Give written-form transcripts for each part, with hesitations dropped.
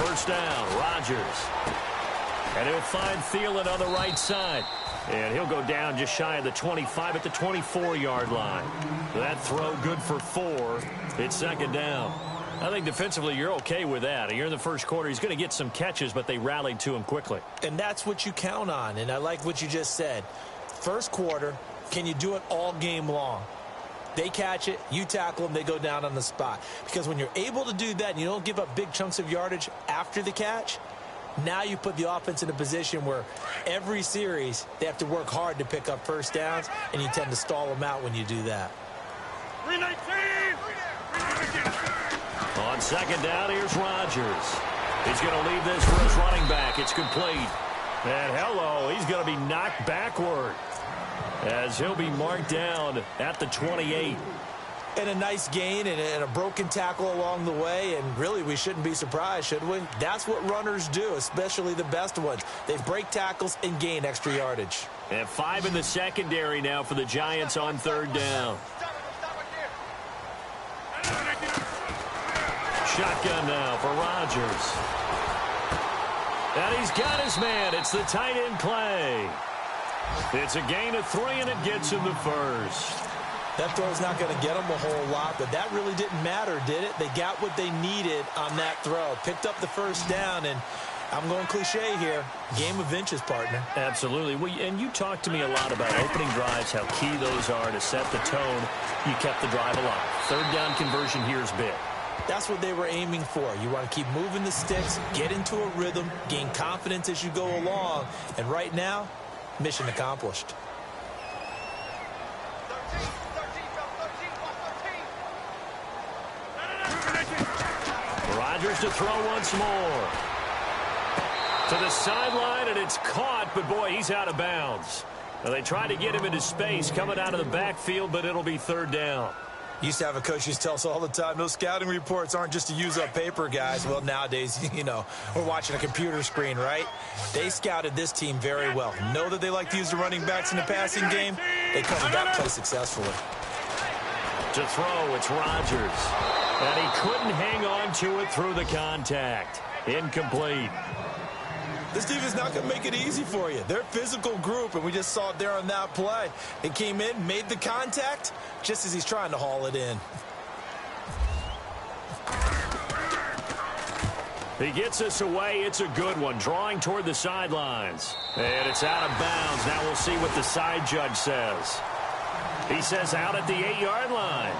first down. Rodgers. And he'll find Thielen on the right side. And he'll go down just shy of the 25 at the 24-yard line. That throw good for 4. It's second down. I think defensively you're okay with that. You're in the first quarter. He's going to get some catches, but they rallied to him quickly. And that's what you count on. And I like what you just said. First quarter, can you do it all game long? They catch it, you tackle them, they go down on the spot. Because when you're able to do that and you don't give up big chunks of yardage after the catch, now you put the offense in a position where every series they have to work hard to pick up first downs, and you tend to stall them out when you do that. 319! On second down, here's Rodgers. He's going to leave this for his running back. It's complete. And hello, he's going to be knocked backward as he'll be marked down at the 28. And a nice gain and a broken tackle along the way, and really we shouldn't be surprised, should we? That's what runners do, especially the best ones. They break tackles and gain extra yardage. And 5 in the secondary now for the Giants on third down. Shotgun now for Rodgers. And he's got his man. It's the tight end play. It's a gain of 3, and it gets him the first. That throw's not going to get them a whole lot, but that really didn't matter, did it? They got what they needed on that throw. Picked up the first down, and I'm going cliche here. Game of inches, partner. Absolutely. Well, and you talked to me a lot about opening drives, how key those are to set the tone. You kept the drive alive. Third down conversion here is big. That's what they were aiming for. You want to keep moving the sticks, get into a rhythm, gain confidence as you go along. And right now, mission accomplished. Rodgers to throw once more. To the sideline, and it's caught, but boy, he's out of bounds. Now, they tried to get him into space coming out of the backfield, but it'll be third down. Used to have a coach who tell us all the time, those scouting reports aren't just to use up paper, guys. Well, nowadays, you know, we're watching a computer screen, right? They scouted this team very well. Know that they like to use the running backs in the passing game. They covered that play successfully. To throw, it's Rodgers. And he couldn't hang on to it through the contact. Incomplete. This defense is not going to make it easy for you. They're a physical group, and we just saw it there on that play. They came in, made the contact, just as he's trying to haul it in. He gets us away. It's a good one. Drawing toward the sidelines. And it's out of bounds. Now we'll see what the side judge says. He says out at the 8-yard line.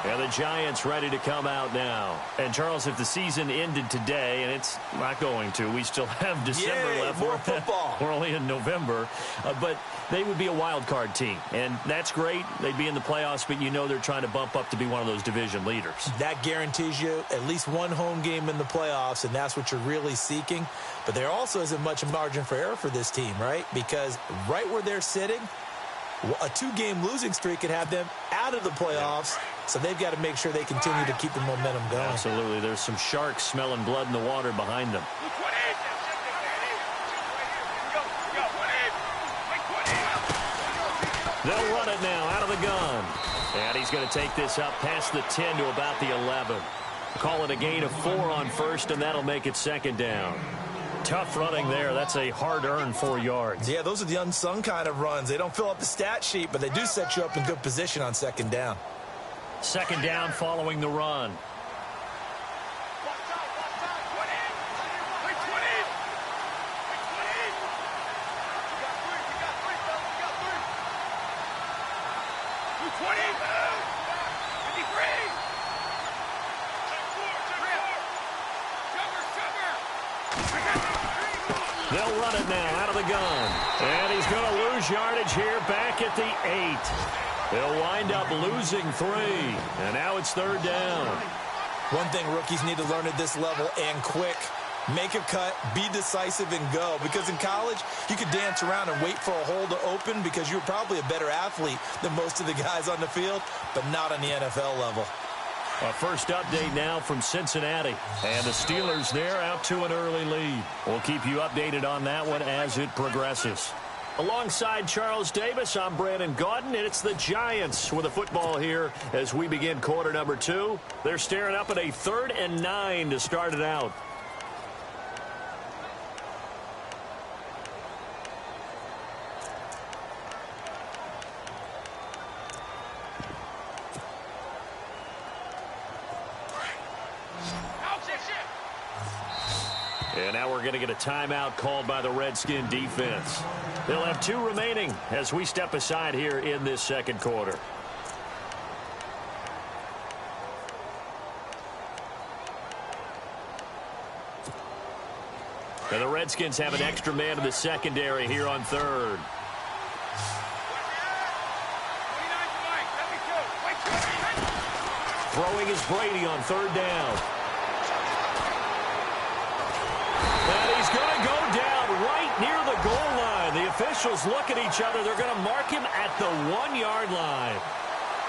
And the Giants ready to come out now. And, Charles, if the season ended today, and it's not going to, we still have December left. More football. We're only in November. But they would be a wild card team. And that's great. They'd be in the playoffs, but you know they're trying to bump up to be one of those division leaders. That guarantees you at least one home game in the playoffs, and that's what you're really seeking. But there also isn't much margin for error for this team, right? Because right where they're sitting, a 2-game losing streak could have them out of the playoffs. So they've got to make sure they continue to keep the momentum going. Absolutely. There's some sharks smelling blood in the water behind them. They'll run it now out of the gun. And he's going to take this up past the 10 to about the 11. Call it a gain of 4 on first, and that'll make it second down. Tough running there. That's a hard-earned 4 yards. Yeah, those are the unsung kind of runs. They don't fill up the stat sheet, but they do set you up in good position on second down. Second down following the run. They'll run it now out of the gun. And he's going to lose yardage here back at the 8. They'll wind up losing 3. And now it's third down. One thing rookies need to learn at this level, and quick. Make a cut, be decisive, and go. Because in college, you could dance around and wait for a hole to open because you're probably a better athlete than most of the guys on the field, but not on the NFL level. A first update now from Cincinnati. And the Steelers there out to an early lead. We'll keep you updated on that one as it progresses. Alongside Charles Davis, I'm Brandon Gaudin, and it's the Giants with the football here as we begin quarter number 2. They're staring up at a 3rd and 9 to start it out. And now we're going to get a timeout called by the Redskin defense. They'll have 2 remaining as we step aside here in this second quarter. And the Redskins have an extra man in the secondary here on third. Throwing is Brady on third down. And he's going to go down right near the goal line. The officials look at each other. They're going to mark him at the 1-yard line.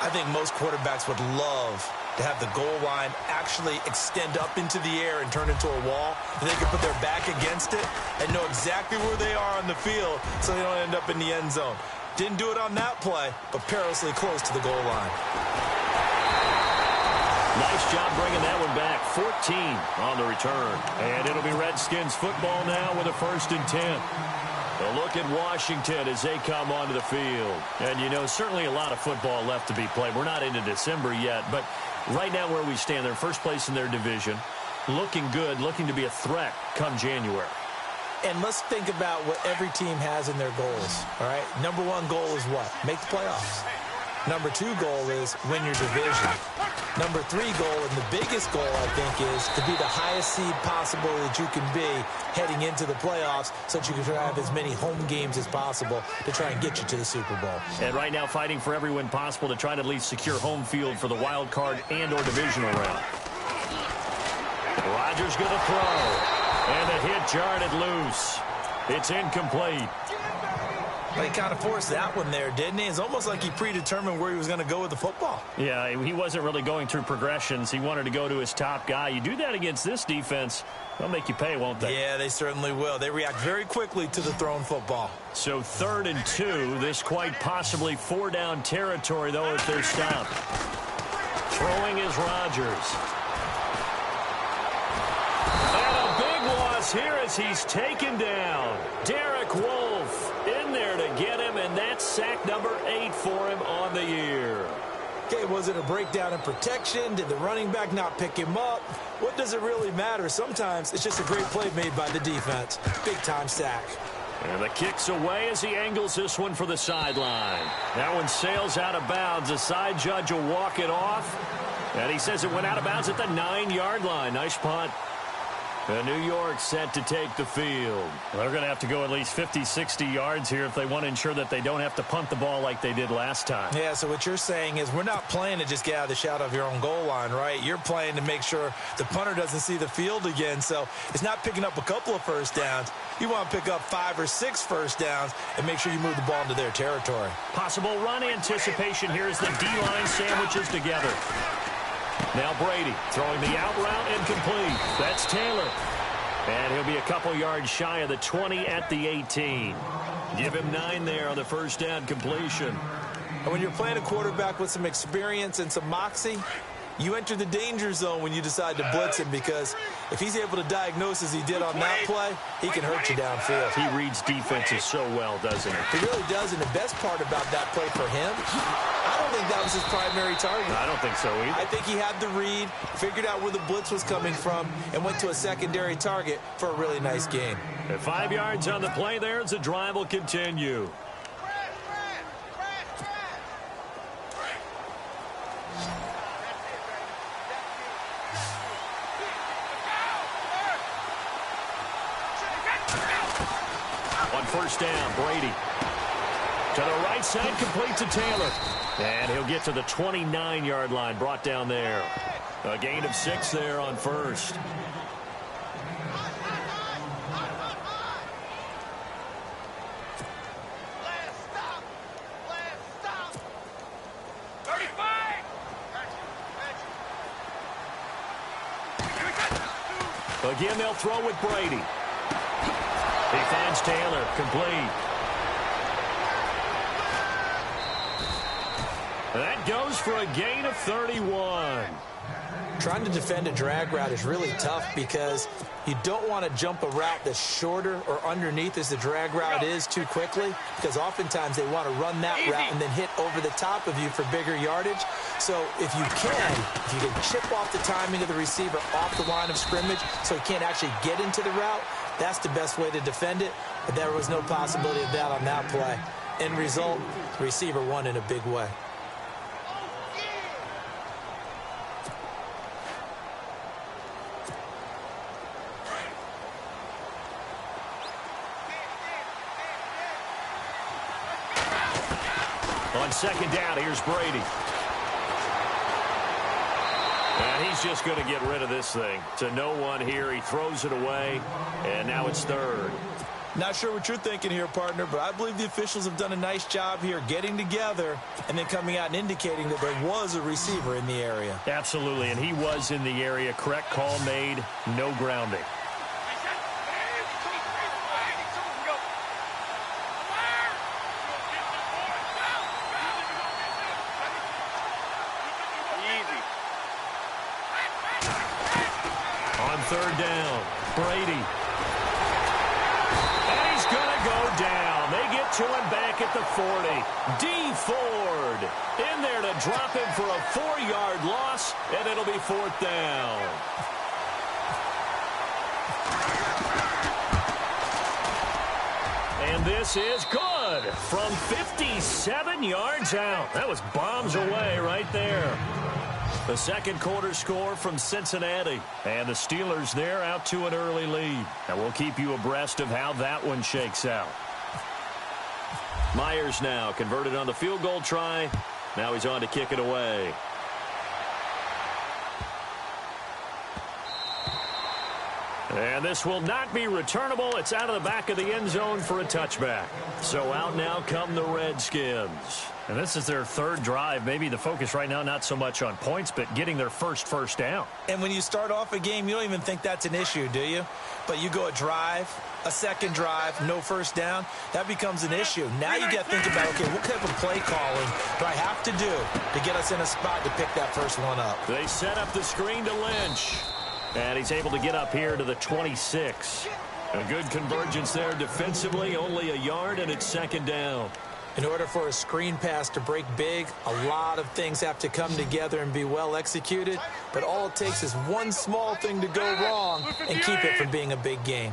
I think most quarterbacks would love to have the goal line actually extend up into the air and turn into a wall. And they can put their back against it and know exactly where they are on the field so they don't end up in the end zone. Didn't do it on that play, but perilously close to the goal line. Nice job bringing that one back. 14 on the return. And it'll be Redskins football now with a 1st and 10. A look at Washington as they come onto the field. And, you know, certainly a lot of football left to be played. We're not into December yet, but right now where we stand, they're first place in their division. Looking good, looking to be a threat come January. And let's think about what every team has in their goals, all right? Number 1 goal is what? Make the playoffs. Number 2 goal is win your division. Number 3 goal, and the biggest goal, I think, is to be the highest seed possible that you can be heading into the playoffs so that you can try to have as many home games as possible to try and get you to the Super Bowl. And right now fighting for every win possible to try to at least secure home field for the wild card and or divisional round. Rodgers going to throw. And the hit jarred it loose. It's incomplete. But he kind of forced that one there, didn't he? It's almost like he predetermined where he was going to go with the football. Yeah, he wasn't really going through progressions. He wanted to go to his top guy. You do that against this defense, they'll make you pay, won't they? Yeah, they certainly will. They react very quickly to the thrown football. So 3rd and 2, this quite possibly 4-down territory, though, if they're stopped. Throwing is Rodgers. And a big loss here as he's taken down. Derek Wolfe in there to get him, and that's sack number 8 for him on the year. Okay, was it a breakdown in protection? Did the running back not pick him up? What does it really matter? Sometimes it's just a great play made by the defense. Big-time sack. And the kick's away as he angles this one for the sideline. That one sails out of bounds. The side judge will walk it off. And he says it went out of bounds at the 9-yard line. Nice punt. And New York set to take the field. They're going to have to go at least 50, 60 yards here if they want to ensure that they don't have to punt the ball like they did last time. Yeah, so what you're saying is we're not playing to just get out of the shadow of your own goal line, right? You're playing to make sure the punter doesn't see the field again. So it's not picking up a couple of first downs. You want to pick up 5 or 6 first downs and make sure you move the ball into their territory. Possible run anticipation here as the D-line sandwiches together. Now Brady throwing the out route incomplete. That's Taylor. And he'll be a couple yards shy of the 20 at the 18. Give him 9 there on the first down completion. And when you're playing a quarterback with some experience and some moxie, you enter the danger zone when you decide to blitz him, because if he's able to diagnose as he did on that play, he can hurt you downfield. He reads defenses so well, doesn't he? He really does, and the best part about that play for him, I don't think that was his primary target. I don't think so either. I think he had the read, figured out where the blitz was coming from, and went to a secondary target for a really nice gain. At 5 yards on the play there as the drive will continue. On first down, Brady. To the right side, complete to Taylor. And he'll get to the 29-yard line, brought down there. A gain of 6 there on first. Again, they'll throw with Brady. He finds Taylor, complete. That goes for a gain of 31. Trying to defend a drag route is really tough because you don't want to jump a route that's shorter or underneath as the drag route is too quickly, because oftentimes they want to run that route and then hit over the top of you for bigger yardage. So if you can chip off the timing of the receiver off the line of scrimmage so he can't actually get into the route, that's the best way to defend it. But there was no possibility of that on that play. End result, the receiver won in a big way. On second down, here's Brady. And he's just going to get rid of this thing. To no one here. He throws it away, and now it's third. Not sure what you're thinking here, partner, but I believe the officials have done a nice job here getting together and then coming out and indicating that there was a receiver in the area. Absolutely, and he was in the area. Correct call made. No grounding. Third down, Brady. And he's going to go down. They get to him back at the 40. D. Ford in there to drop him for a 4-yard loss, and it'll be fourth down. And this is good from 57 yards out. That was bombs away right there. The second quarter score from Cincinnati. And the Steelers there out to an early lead. And we'll keep you abreast of how that one shakes out. Myers now converted on the field goal try. Now he's on to kick it away. And this will not be returnable. It's out of the back of the end zone for a touchback. So out now come the Redskins. And this is their third drive. Maybe the focus right now not so much on points, but getting their first down. And when you start off a game, you don't even think that's an issue, do you? But you go a drive, a second drive, no first down, that becomes an issue. Now you got to think about, okay, what type of play calling do I have to do to get us in a spot to pick that first one up? They set up the screen to Lynch. And he's able to get up here to the 26. A good convergence there defensively, only a yard, and it's second down. In order for a screen pass to break big, a lot of things have to come together and be well executed. But all it takes is one small thing to go wrong and keep it from being a big game.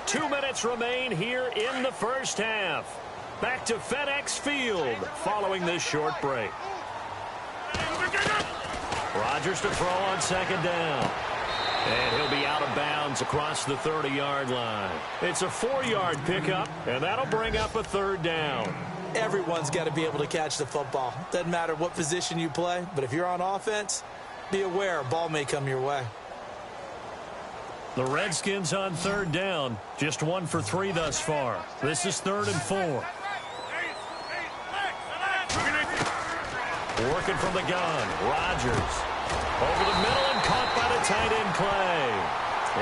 2 minutes remain here in the first half. Back to FedEx Field following this short break. Rodgers to throw on second down. And he'll be out of bounds across the 30-yard line. It's a 4-yard pickup, and that'll bring up a third down. Everyone's got to be able to catch the football. Doesn't matter what position you play, but if you're on offense, be aware a ball may come your way. The Redskins on third down, just 1 for 3 thus far. This is 3rd and 4. Working from the gun, Rodgers. Over the middle and caught by the tight end Clay.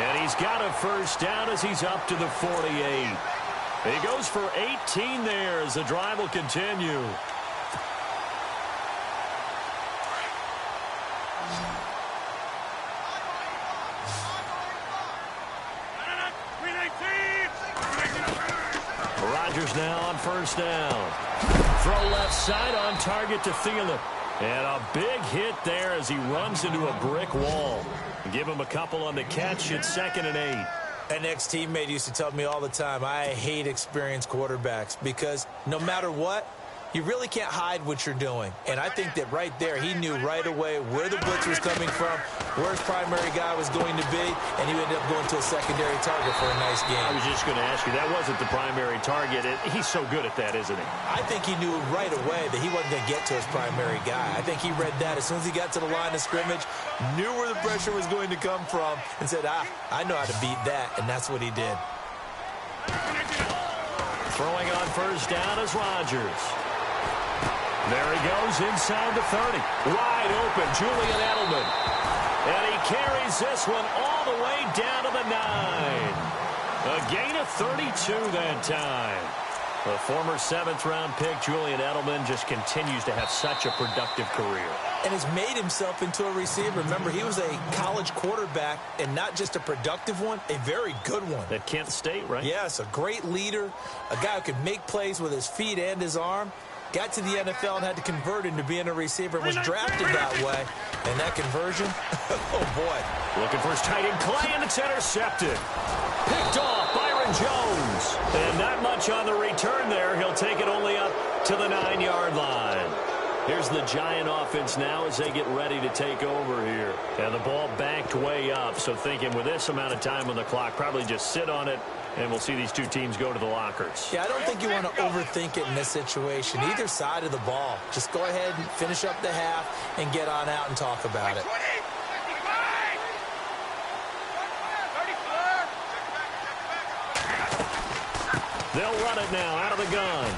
And he's got a first down as he's up to the 48. He goes for 18 there as the drive will continue. Rodgers now on first down. Throw left side on target to Thielen. And a big hit there as he runs into a brick wall. Give him a couple on the catch. It's 2nd and 8. An ex-teammate used to tell me all the time, I hate experienced quarterbacks because no matter what, you really can't hide what you're doing. And I think that right there, he knew right away where the blitz was coming from, where his primary guy was going to be, and he ended up going to a secondary target for a nice game. I was just going to ask you, that wasn't the primary target. He's so good at that, isn't he? I think he knew right away that he wasn't going to get to his primary guy. I think he read that as soon as he got to the line of scrimmage, knew where the pressure was going to come from, and said, I know how to beat that, and that's what he did. Throwing on first down is Rodgers. There he goes inside the 30. Wide open, Julian Edelman. And he carries this one all the way down to the 9. A gain of 32 that time. The former 7th-round pick, Julian Edelman, just continues to have such a productive career. And has made himself into a receiver. Remember, he was a college quarterback, and not just a productive one, a very good one. At Kent State, right? Yes, a great leader, a guy who could make plays with his feet and his arm. Got to the NFL and had to convert into being a receiver and was drafted that way. And that conversion, oh, boy. Looking for his tight end, Clay, and it's intercepted. Picked off, Byron Jones. And not much on the return there. He'll take it only up to the 9-yard line. Here's the Giant offense now as they get ready to take over here. And the ball backed way up, so thinking with this amount of time on the clock, probably just sit on it, and we'll see these two teams go to the lockers. Yeah, I don't think you want to overthink it in this situation. Either side of the ball. Just go ahead and finish up the half and get on out and talk about it. They'll run it now out of the gun.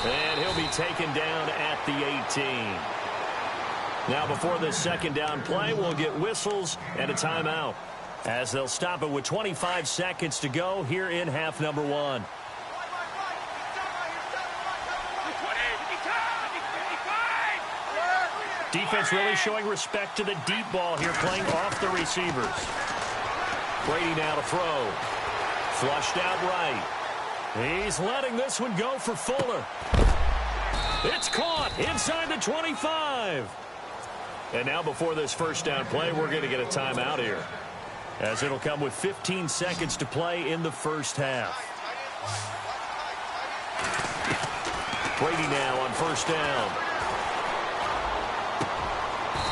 And he'll be taken down at the 18. Now before this second down play, we'll get whistles and a timeout, as they'll stop it with 25 seconds to go here in half number 1. Defense really showing respect to the deep ball here, playing off the receivers. Brady now to throw. Flushed out right. He's letting this one go for Fuller. It's caught inside the 25. And now before this first down play, we're going to get a timeout here, as it'll come with 15 seconds to play in the first half. Brady now on first down.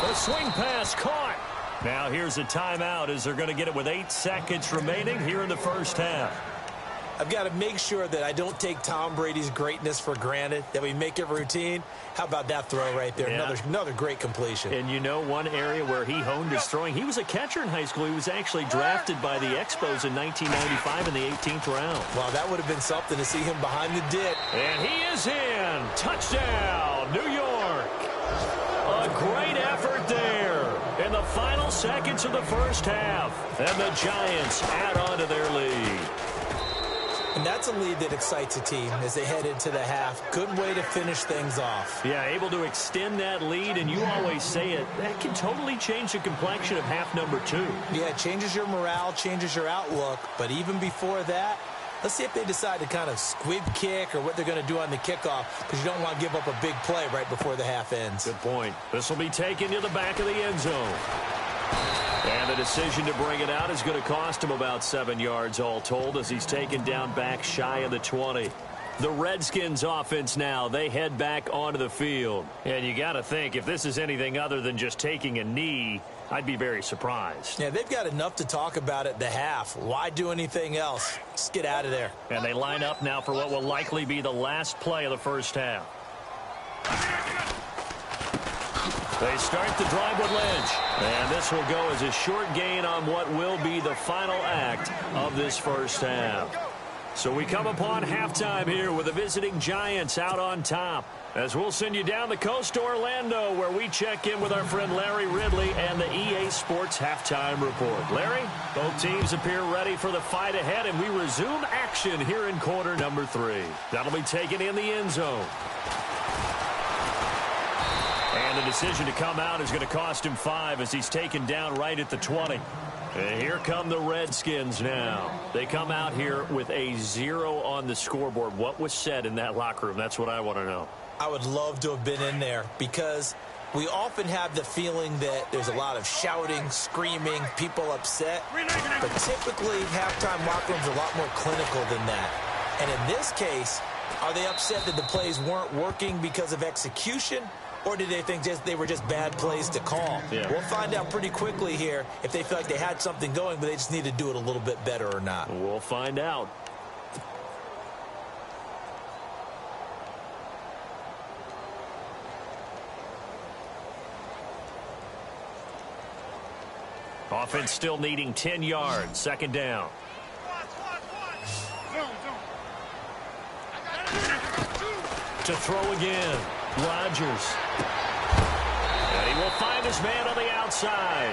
The swing pass caught. Now here's a timeout, as they're going to get it with 8 seconds remaining here in the first half. I've got to make sure that I don't take Tom Brady's greatness for granted, that we make it routine. How about that throw right there? Yeah. Another great completion. And you know, one area where he honed his throwing, he was a catcher in high school. He was actually drafted by the Expos in 1995 in the 18th round. Well, that would have been something to see him behind the dip. And he is in. Touchdown, New York. A great effort there in the final seconds of the first half. And the Giants add on to their lead. And that's a lead that excites a team as they head into the half. Good way to finish things off. Yeah, able to extend that lead, and you always say it, that can totally change the complexion of half number 2. Yeah, it changes your morale, changes your outlook. But even before that, let's see if they decide to kind of squib kick or what they're going to do on the kickoff, because you don't want to give up a big play right before the half ends. Good point. This will be taken to the back of the end zone. And the decision to bring it out is going to cost him about 7 yards all told, as he's taken down back shy of the 20. The Redskins offense now, they head back onto the field. And you got to think, if this is anything other than just taking a knee, I'd be very surprised. Yeah, they've got enough to talk about at the half. Why do anything else? Just get out of there. And they line up now for what will likely be the last play of the first half. They start the drive with Lynch. And this will go as a short gain on what will be the final act of this first half. So we come upon halftime here with the visiting Giants out on top, as we'll send you down the coast to Orlando, where we check in with our friend Larry Ridley and the EA Sports Halftime Report. Larry, both teams appear ready for the fight ahead, and we resume action here in quarter number 3. That'll be taken in the end zone. And the decision to come out is going to cost him 5, as he's taken down right at the 20. And here come the Redskins now. They come out here with a 0 on the scoreboard. What was said in that locker room? That's what I want to know. I would love to have been in there, because we often have the feeling that there's a lot of shouting, screaming, people upset. But typically, halftime locker rooms are a lot more clinical than that. And in this case, are they upset that the plays weren't working because of execution? Or did they think they were just bad plays to call? Yeah. We'll find out pretty quickly here if they feel like they had something going, but they just need to do it a little bit better or not. We'll find out. Offense still needing 10 yards. Second down. To throw again. Rodgers. And he will find his man on the outside.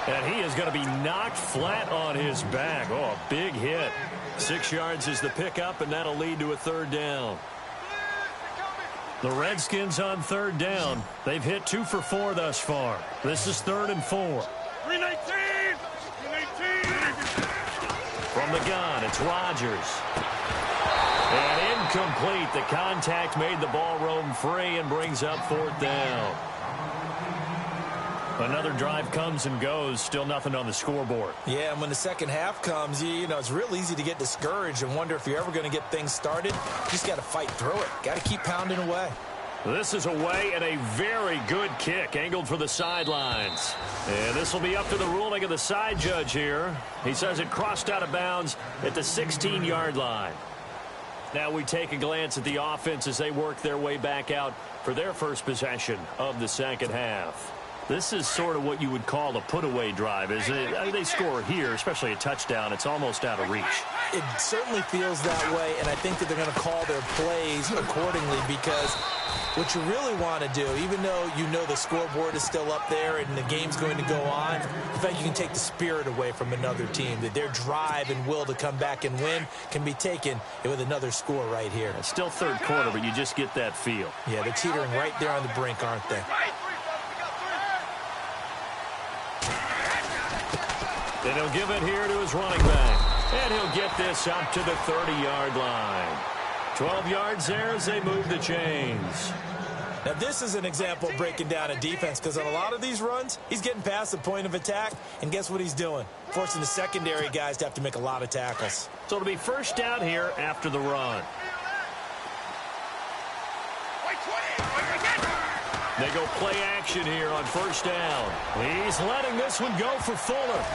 And he is going to be knocked flat on his back. Oh, a big hit. 6 yards is the pickup, and that'll lead to a third down. The Redskins on third down. They've hit 2 for 4 thus far. This is 3rd and 4. 319! 319! From the gun, it's Rodgers. And incomplete. The contact made the ball roam free and brings up 4th down. Another drive comes and goes. Still nothing on the scoreboard. Yeah, and when the second half comes, you know, it's real easy to get discouraged and wonder if you're ever going to get things started. You just got to fight through it. Got to keep pounding away. This is away and a very good kick angled for the sidelines. And this will be up to the ruling of the side judge here. He says it crossed out of bounds at the 16-yard line. Now we take a glance at the offense as they work their way back out for their first possession of the second half. This is sort of what you would call a put-away drive. They score here, especially a touchdown. It's almost out of reach. It certainly feels that way, and I think that they're going to call their plays accordingly because what you really want to do, even though you know the scoreboard is still up there and the game's going to go on, in fact, you can take the spirit away from another team, that their drive and will to come back and win can be taken with another score right here. It's still third quarter, but you just get that feel. Yeah, they're teetering right there on the brink, aren't they? And he'll give it here to his running back. And he'll get this up to the 30-yard line. 12 yards there as they move the chains. Now, this is an example of breaking down a defense because on a lot of these runs, he's getting past the point of attack, and guess what he's doing? Forcing the secondary guys to have to make a lot of tackles. So it'll be first down here after the run. They go play action here on first down. He's letting this one go for Fuller.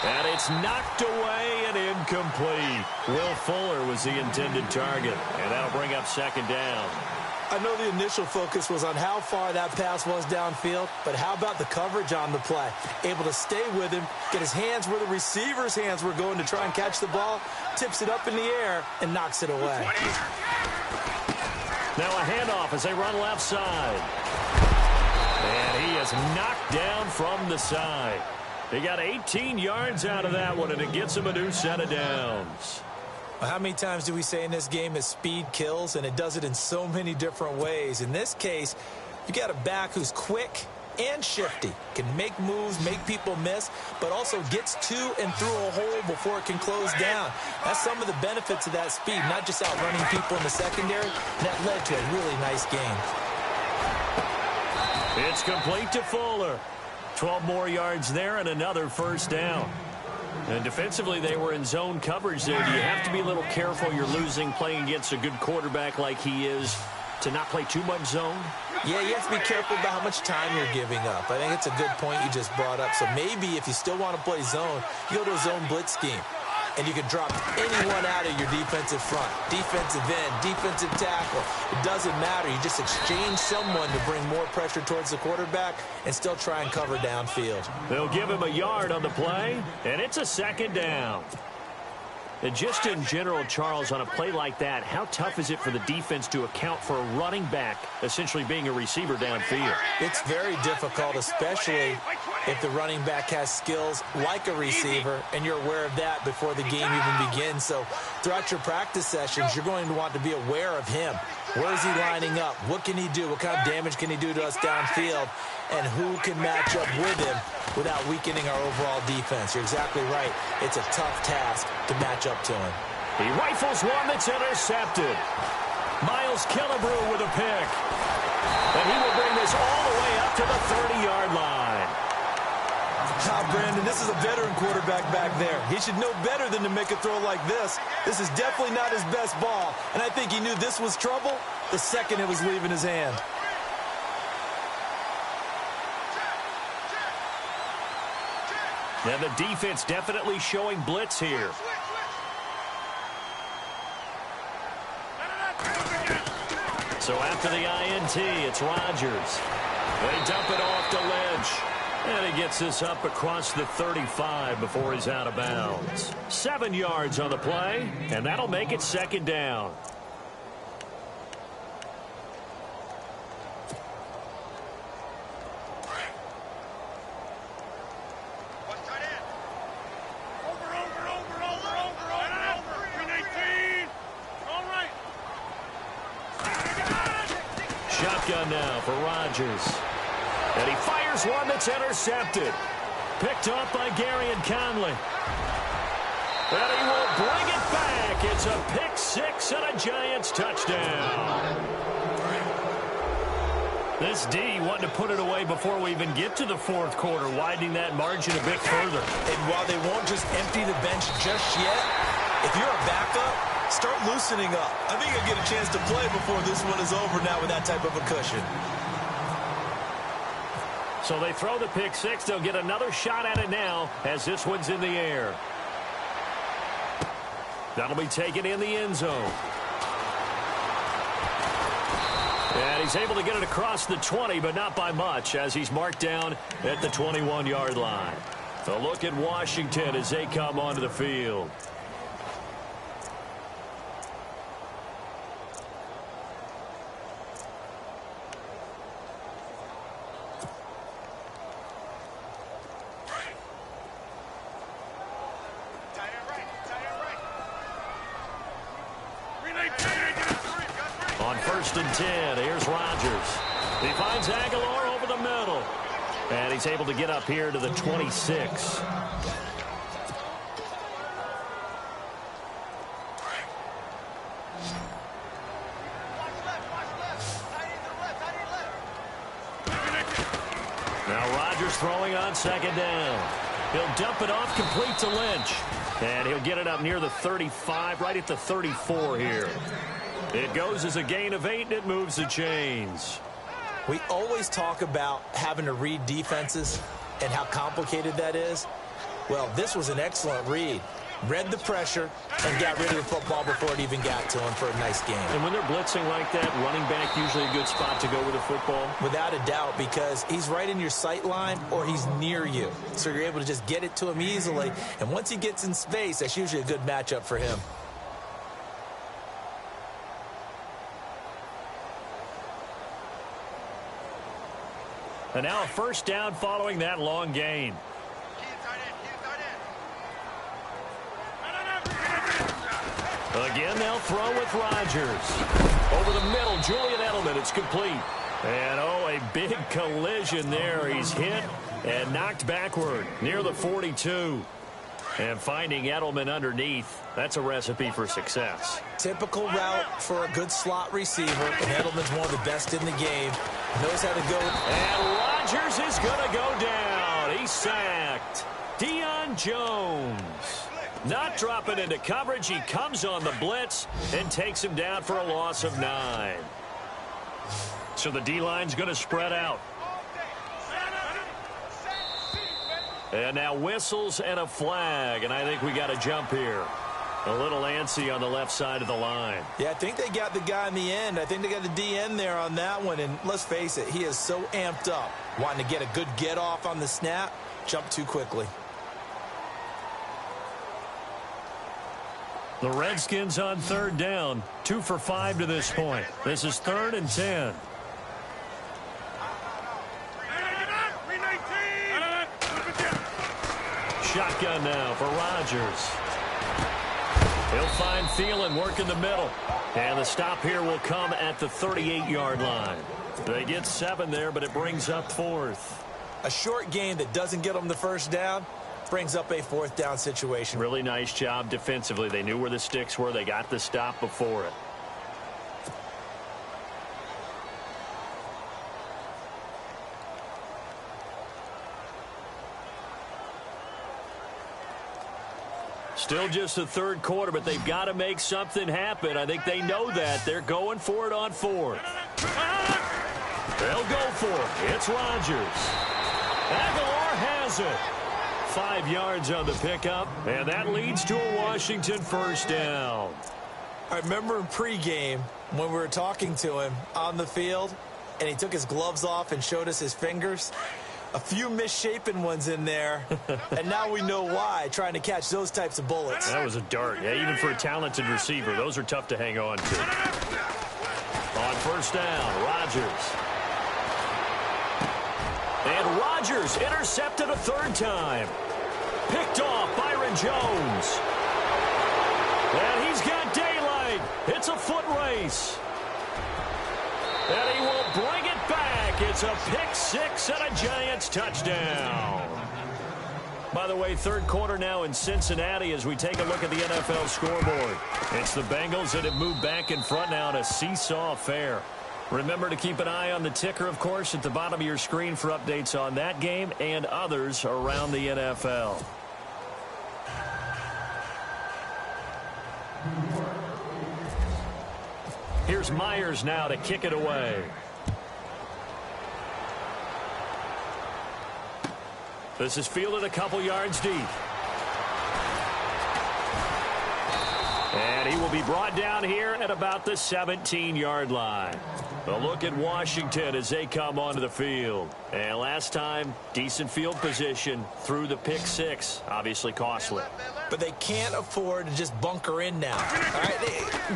And it's knocked away and incomplete. Will Fuller was the intended target. And that'll bring up second down. I know the initial focus was on how far that pass was downfield, but how about the coverage on the play? Able to stay with him, get his hands where the receiver's hands were going to try and catch the ball, tips it up in the air, and knocks it away. Now a handoff as they run left side. And he is knocked down from the side. He got 18 yards out of that one, and it gets him a new set of downs. Well, how many times do we say in this game that speed kills, and it does it in so many different ways? In this case, you got a back who's quick and shifty, can make moves, make people miss, but also gets to and through a hole before it can close down. That's some of the benefits of that speed, not just outrunning people in the secondary. And that led to a really nice game. It's complete to Fuller. 12 more yards there and another first down. And defensively, they were in zone coverage there. Do you have to be a little careful? You're losing playing against a good quarterback like he is to not play too much zone? Yeah, you have to be careful about how much time you're giving up. I think it's a good point you just brought up. So maybe if you still want to play zone, you go to a zone blitz scheme. And you can drop anyone out of your defensive front, defensive end, defensive tackle. It doesn't matter. You just exchange someone to bring more pressure towards the quarterback and still try and cover downfield. They'll give him a yard on the play, and it's a second down. And just in general, Charles, on a play like that, how tough is it for the defense to account for a running back essentially being a receiver downfield? It's very difficult, especially if the running back has skills like a receiver, and you're aware of that before the game even begins. So throughout your practice sessions, you're going to want to be aware of him. Where is he lining up? What can he do? What kind of damage can he do to us downfield? And who can match up with him without weakening our overall defense? You're exactly right. It's a tough task to match up to him. He rifles one that's intercepted. Miles Killebrew with a pick. And he will bring this all the way up to the 30-yard line. Brandon, this is a veteran quarterback back there. He should know better than to make a throw like this. This is definitely not his best ball. And I think he knew this was trouble the second it was leaving his hand. Now the defense definitely showing blitz here. So after the INT, it's Rodgers. They dump it off to Lynch. And he gets this up across the 35 before he's out of bounds. 7 yards on the play, and that'll make it second down. Shotgun now for Rodgers. And he fires one that's intercepted. Picked up by Gary and Conley. And he will bring it back. It's a pick six and a Giants touchdown. This D wanting to put it away before we even get to the fourth quarter, widening that margin a bit further. And while they won't just empty the bench just yet, if you're a backup, start loosening up. I think you'll get a chance to play before this one is over now with that type of a cushion. So they throw the pick six. They'll get another shot at it now as this one's in the air. That'll be taken in the end zone. And he's able to get it across the 20, but not by much as he's marked down at the 21-yard line. A look at Washington as they come onto the field. On 1st and 10, here's Rodgers. He finds Aguilar over the middle. And he's able to get up here to the 26. Now Rodgers throwing on 2nd down. He'll dump it off complete to Lynch. And he'll get it up near the 35, right at the 34 here. It goes as a gain of 8, and it moves the chains. We always talk about having to read defenses and how complicated that is. Well, this was an excellent read. Read the pressure and got rid of the football before it even got to him for a nice game. And when they're blitzing like that, running back usually a good spot to go with the football? Without a doubt, because he's right in your sight line or he's near you. So you're able to just get it to him easily. And once he gets in space, that's usually a good matchup for him. And now a 1st down following that long gain. Again, they'll throw with Rodgers. Over the middle, Julian Edelman. It's complete. And, oh, a big collision there. He's hit and knocked backward near the 42. And finding Edelman underneath, that's a recipe for success. Typical route for a good slot receiver, and Edelman's one of the best in the game. Knows how to go. And Rodgers is going to go down. He's sacked. Deion Jones. Not dropping into coverage. He comes on the blitz and takes him down for a loss of 9. So the D-line's going to spread out. And now whistles and a flag, and I think we got a jump here. A little antsy on the left side of the line. Yeah, I think they got the guy in the end. I think they got the DN there on that one, and let's face it, he is so amped up, wanting to get a good get-off on the snap, jump too quickly. The Redskins on 3rd down, 2 for 5 to this point. This is 3rd and 10. Shotgun now for Rodgers. He'll find Thielen working the middle. And the stop here will come at the 38-yard line. They get 7 there, but it brings up 4th. A short game that doesn't get them the 1st down brings up a 4th down situation. Really nice job defensively. They knew where the sticks were. They got the stop before it. Still just the 3rd quarter, but they've got to make something happen. I think they know that. They're going for it on 4th. They'll go for it. It's Rodgers. Aguilar has it. 5 yards on the pickup, and that leads to a Washington 1st down. I remember in pregame when we were talking to him on the field, and he took his gloves off and showed us his fingers. A few misshapen ones in there, and now we know why, trying to catch those types of bullets. That was a dart. Yeah, even for a talented receiver, those are tough to hang on to. On 1st down, Rodgers. And Rodgers intercepted a 3rd time. Picked off Byron Jones. And he's got daylight. It's a foot race. And he will bring it It's a pick six and a Giants touchdown. By the way, third quarter now in Cincinnati as we take a look at the NFL scoreboard. It's the Bengals that have moved back in front now in a seesaw affair. Remember to keep an eye on the ticker, of course, at the bottom of your screen for updates on that game and others around the NFL. Here's Myers now to kick it away. This is fielded a couple yards deep. And he will be brought down here at about the 17-yard line. A look at Washington as they come onto the field. And last time, decent field position through the pick six. Obviously costly. But they can't afford to just bunker in now. All right,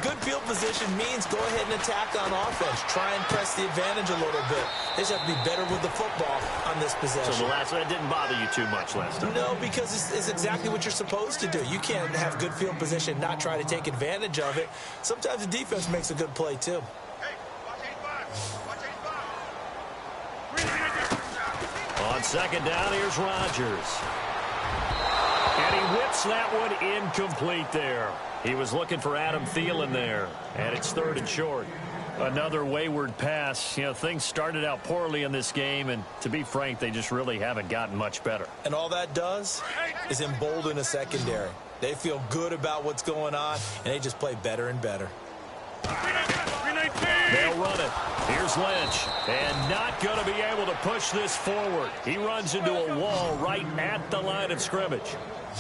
good field position means go ahead and attack on offense. Try and press the advantage a little bit. They just have to be better with the football on this possession. So the last one didn't bother you too much last time? No, because it's exactly what you're supposed to do. You can't have good field position, not try to take advantage of it. Sometimes the defense makes a good play, too. On second down, here's Rodgers. And he whips that one incomplete there. He was looking for Adam Thielen there. And it's third and short. Another wayward pass. You know, things started out poorly in this game, and to be frank, they just really haven't gotten much better. And all that does is embolden a secondary. They feel good about what's going on, and they just play better and better. They'll run it. Here's Lynch. And not going to be able to push this forward. He runs into a wall right at the line of scrimmage.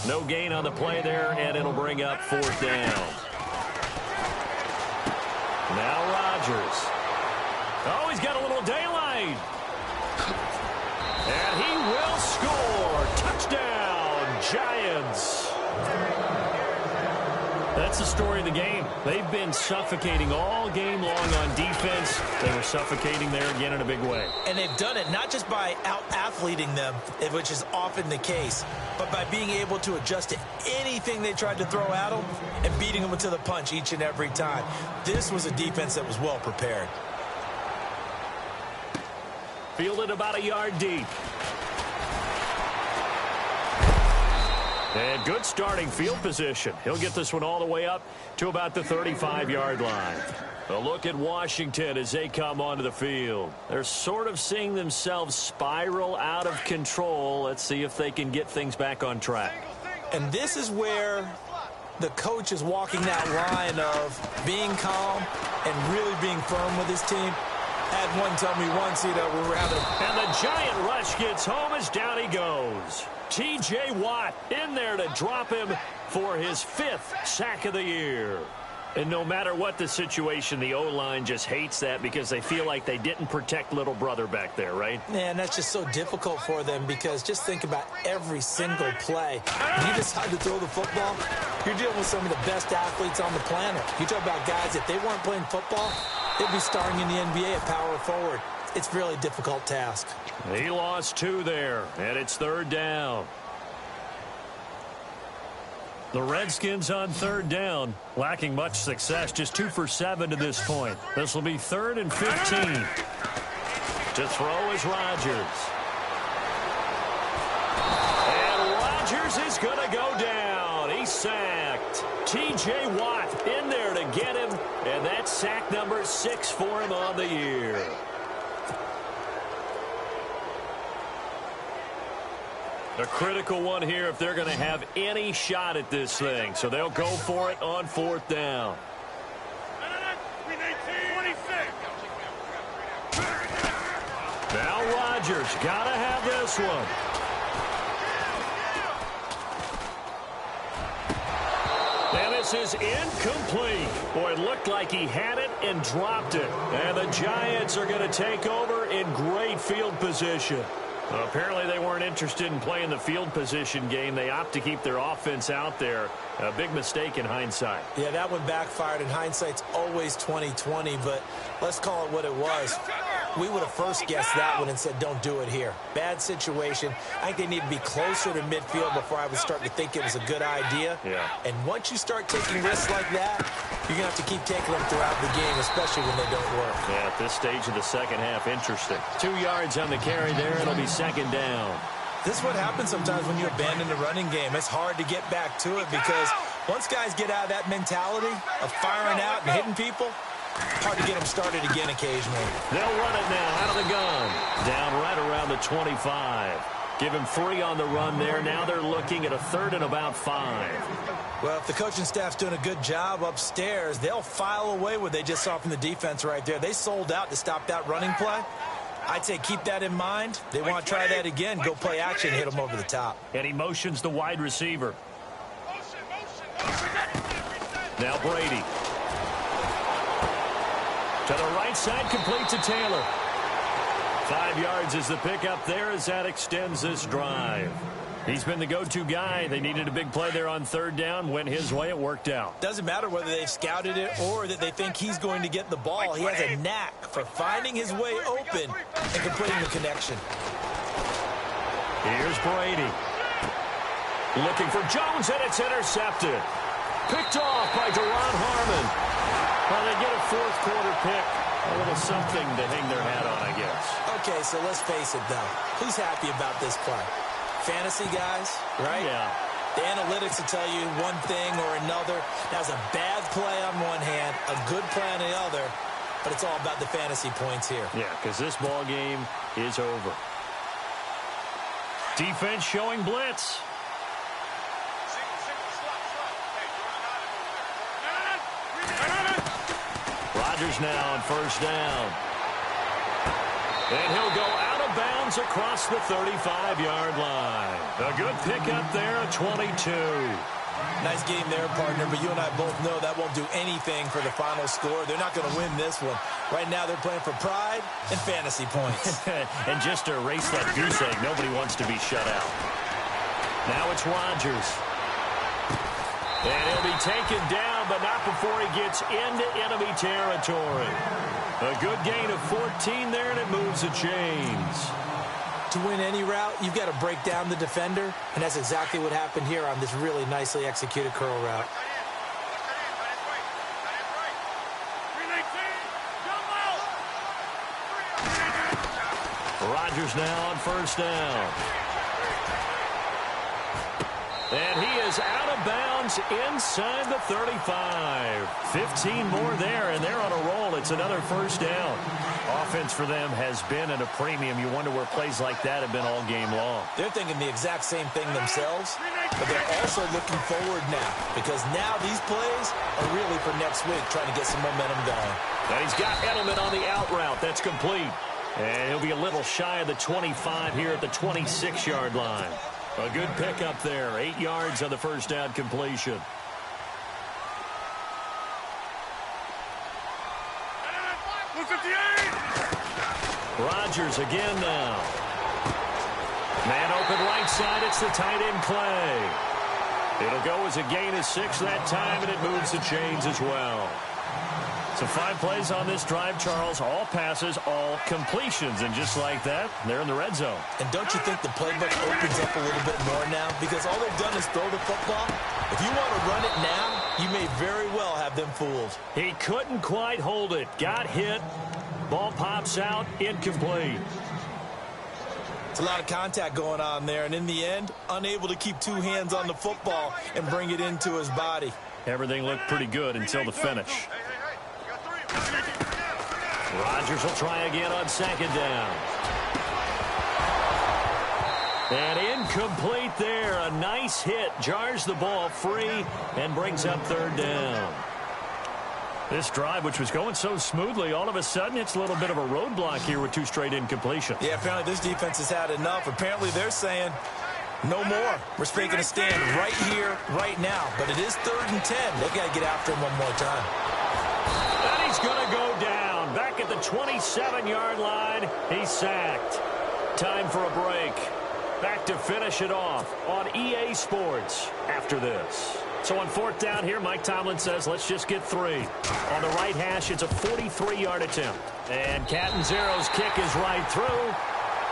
No gain on the play there, and it'll bring up fourth down. Now Rodgers. Oh, he's got a little daylight. And he will score. Touchdown, Giants. That's the story of the game. They've been suffocating all game long on defense. They were suffocating there again in a big way. And they've done it not just by out-athleting them, which is often the case, but by being able to adjust to anything they tried to throw at them and beating them to the punch each and every time. This was a defense that was well prepared. Fielded about a yard deep. And good starting field position. He'll get this one all the way up to about the 35-yard line. A look at Washington as they come onto the field. They're sort of seeing themselves spiral out of control. Let's see if they can get things back on track. And this is where the coach is walking that line of being calm and really being firm with his team. Had one tell me once, we were having... And the giant rush gets home as down he goes. T.J. Watt in there to drop him for his 5th sack of the year. And no matter what the situation, the O-line just hates that because they feel like they didn't protect little brother back there, right? Man, that's just so difficult for them because just think about every single play. When you decide to throw the football, you're dealing with some of the best athletes on the planet. You talk about guys, if they weren't playing football, they'd be starring in the NBA at power forward. It's a really difficult task. He lost 2 there, and it's third down. The Redskins on third down, lacking much success, just 2 for 7 to this point. This will be 3rd and 15. To throw is Rodgers. And Rodgers is going to go down. He's sacked. T.J. Watt in there to get him, and that's sack number 6 for him on the year. A critical one here if they're going to have any shot at this thing. So they'll go for it on 4th down. Now Rodgers got to have this one. And this is incomplete. Boy, it looked like he had it and dropped it. And the Giants are going to take over in great field position. Well, apparently they weren't interested in playing the field position game. They opt to keep their offense out there. A big mistake in hindsight. Yeah, that one backfired, and hindsight's always 20/20, but let's call it what it was. we would have first guessed that one and said don't do it here. Bad situation. I think they need to be closer to midfield before I would start to think it was a good idea. Yeah. And once you start taking risks like that, you're going to have to keep taking them throughout the game, especially when they don't work. Yeah, at this stage of the second half, interesting. 2 yards on the carry there. It'll be second down. This is what happens sometimes when you abandon the running game. It's hard to get back to it because once guys get out of that mentality of firing out and hitting people, hard to get them started again occasionally. They'll run it now out of the gun. Down right around the 25. Give him 3 on the run there. Now they're looking at a 3rd and about 5. Well, if the coaching staff's doing a good job upstairs, they'll file away what they just saw from the defense right there. They sold out to stop that running play. I'd say keep that in mind. They want to try that again. Go play action, hit them over the top. And he motions the wide receiver. Now Brady. To the right side, complete to Taylor. 5 yards is the pickup there as that extends this drive. He's been the go-to guy. They needed a big play there on 3rd down. Went his way. It worked out. Doesn't matter whether they've scouted it or that they think he's going to get the ball. He has a knack for finding his way open and completing the connection. Here's Brady. Looking for Jones, and it's intercepted. Picked off by Deron Harmon. Well, they get a 4th quarter pick. A little something to hang their hat on, I guess. Okay, so let's face it, though. Who's happy about this play? Fantasy guys, right? Yeah. The analytics will tell you one thing or another. That was a bad play on one hand, a good play on the other, but it's all about the fantasy points here. Yeah, because this ball game is over. Defense showing blitz. Rodgers now on 1st down. And he'll go out of bounds across the 35-yard line. A good pickup there, a 22. Nice game there, partner, but you and I both know that won't do anything for the final score. They're not going to win this one. Right now they're playing for pride and fantasy points. And just to erase that goose egg, nobody wants to be shut out. Now it's Rodgers. And he'll be taken down, but not before he gets into enemy territory. A good gain of 14 there, and it moves the chains. To win any route, you've got to break down the defender, and that's exactly what happened here on this really nicely executed curl route. Rodgers now on 1st down. And he is out of bounds inside the 35. 15 more there, and they're on a roll. It's another 1st down. Offense for them has been at a premium. You wonder where plays like that have been all game long. They're thinking the exact same thing themselves, but they're also looking forward now because now these plays are really for next week, trying to get some momentum going. And he's got Edelman on the out route. That's complete. And he'll be a little shy of the 25 here at the 26-yard line. A good pickup there. 8 yards on the 1st down completion. Rodgers again now. Man open right side. It's the tight end Clay. It'll go as a gain of 6 that time, and it moves the chains as well. So 5 plays on this drive, Charles. All passes, all completions. And just like that, they're in the red zone. And don't you think the playbook opens up a little bit more now? Because all they've done is throw the football. If you want to run it now, you may very well have them fooled. He couldn't quite hold it. Got hit. Ball pops out. Incomplete. It's a lot of contact going on there. And in the end, unable to keep 2 hands on the football and bring it into his body. Everything looked pretty good until the finish. Rodgers will try again on 2nd down. And incomplete there. A nice hit. Jars the ball free and brings up 3rd down. This drive, which was going so smoothly, all of a sudden it's a little bit of a roadblock here with 2 straight incompletions. Yeah, apparently this defense has had enough. Apparently they're saying, no more. We're making a stand right here, right now. But it is 3rd and 10. They've got to get after him one more time. And he's going to go down. Back at the 27-yard line, he's sacked. Time for a break. Back to finish it off on EA Sports after this. So on fourth down here, Mike Tomlin says, let's just get 3. On the right hash, it's a 43-yard attempt. And Catanzaro's kick is right through.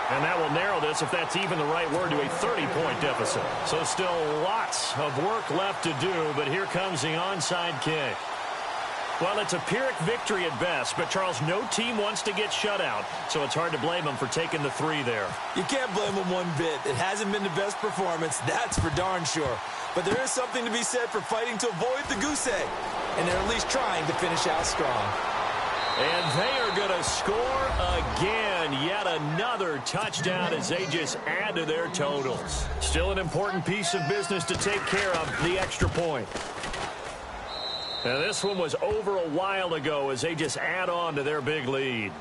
And that will narrow this, if that's even the right word, to a 30-point deficit. So still lots of work left to do, but here comes the onside kick. Well, it's a Pyrrhic victory at best, but, Charles, no team wants to get shut out, so it's hard to blame them for taking the 3 there. You can't blame them one bit. It hasn't been the best performance, that's for darn sure. But there is something to be said for fighting to avoid the goose egg, and they're at least trying to finish out strong. And they are going to score again. Yet another touchdown as they just add to their totals. Still an important piece of business to take care of, the extra point. Now, this one was over a while ago as they just add on to their big lead.